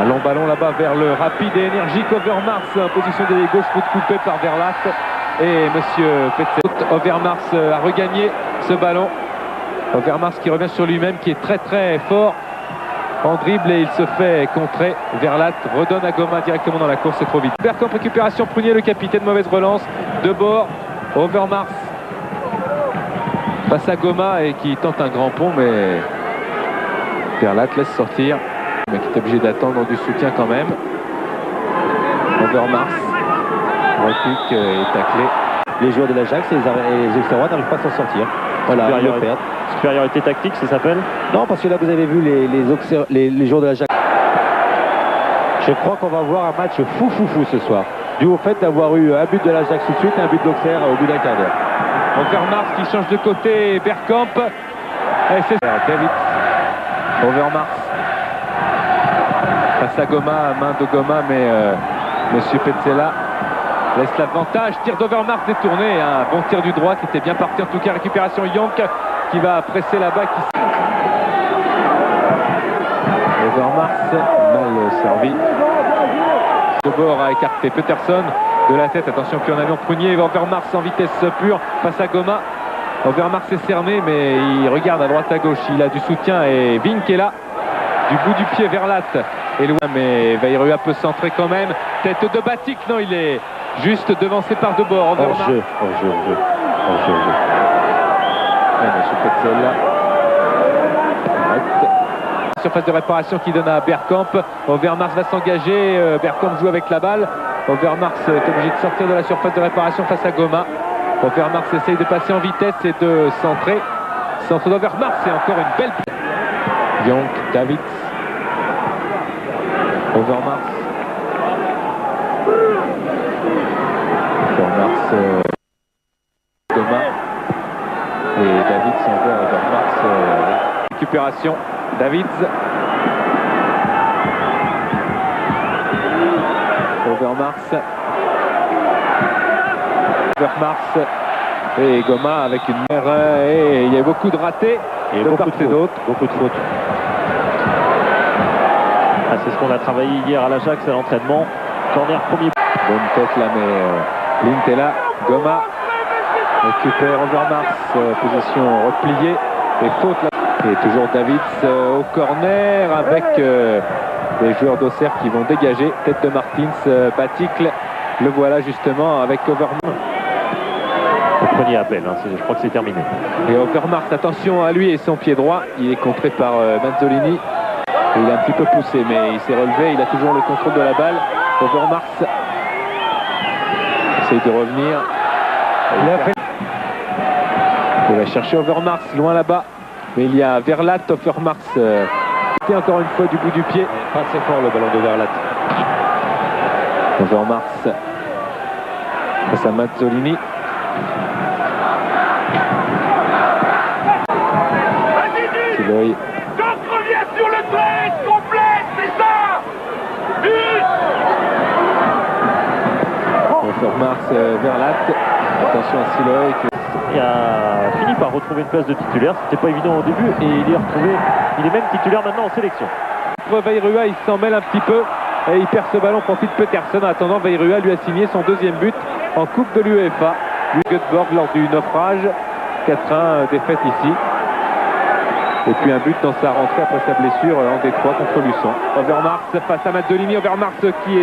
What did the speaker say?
Un long ballon là-bas vers le rapide et énergique Overmars en position d'ailier gauche, faute coupée par Verlat. Et monsieur Petzel. Overmars a regagné ce ballon. Overmars qui revient sur lui-même, qui est très très fort en dribble et il se fait contrer. Verlat redonne à Goma directement dans la course, c'est trop vite. Bergkamp, récupération, Prunier, le capitaine, mauvaise relance. De bord, Overmars passe à Goma et qui tente un grand pont, mais Verlat laisse sortir. Mais qui est obligé d'attendre du soutien quand même. Overmars repique et taclé. Les joueurs de l'Ajax et les Auxerrois n'arrivent pas à s'en sortir. Voilà, supériorité tactique, ça s'appelle? Non, parce que là, vous avez vu les joueurs de l'Ajax. Je crois qu'on va voir un match fou ce soir. Dû au fait d'avoir eu un but de l'Ajax tout de suite et un but d'Auxerre au bout d'un quart d'heure. Overmars qui change de côté, Bergkamp. Et c'est David. Overmars. Face à Goma, main de Goma, mais monsieur Petzela laisse l'avantage. Tir d'Overmars détourné, un bon tir du droit qui était bien parti. En tout cas, récupération Yonk qui va presser là-bas. Overmars, mal servi. De bord a écarté Peterson de la tête. Attention, puis en avion Prunier. Overmars en vitesse pure face à Goma. Overmars est cerné, mais il regarde à droite à gauche. Il a du soutien et Vink est là. Du bout du pied, Verlat est loin, mais Vairua peut centrer quand même. Tête de Batik, non, il est juste devancé par De Bord. Hors-jeu. Monsieur Petzel là. Surface de réparation qui donne à Bergkamp. Overmars va s'engager. Bergkamp joue avec la balle. Overmars est obligé de sortir de la surface de réparation face à Goma. Overmars essaye de passer en vitesse et de centrer. Centre d'Overmars, c'est encore une belle. Yonk, David. Overmars. Goma. Et David s'envoie à Overmars. Récupération. David. Overmars. Et Goma avec une mère. Et il y a beaucoup de ratés. Et beaucoup de fautes. Ah, c'est ce qu'on a travaillé hier à l'Ajax à l'entraînement. Corner premier. Bonne tête là, mais Lint est là. Goma récupère Overmars, position repliée et faute là. Et toujours David au corner avec les joueurs d'Auxerre qui vont dégager. Tête de Martins, Baticle, le voilà justement avec Overmars. Le premier appel, hein, je crois que c'est terminé. Et Overmars, attention à lui et son pied droit. Il est contré par Manzolini. Et il a un petit peu poussé, mais il s'est relevé. Il a toujours le contrôle de la balle. Overmars essaye de revenir. Il va chercher Overmars loin là-bas. Mais il y a Verlat, Overmars. Encore une fois du bout du pied. Pas assez fort le ballon de Verlat. Overmars face à Mazzolini. Siloy. Revient sur le 13, complète, c'est ça. Overmars, Verlat. Attention à Siloy. Il a fini par retrouver une place de titulaire. C'était pas évident au début et il est retrouvé. Il est même titulaire maintenant en sélection. Vairua, il s'en mêle un petit peu et il perd ce ballon, profite Peterson. En attendant, Vairua lui a signé son deuxième but en Coupe de l'UEFA. Göteborg lors du naufrage. 4-1 défaite ici. Et puis un but dans sa rentrée après sa blessure en Détroit contre Luçon. Overmars face à Mazzolini. Overmars qui est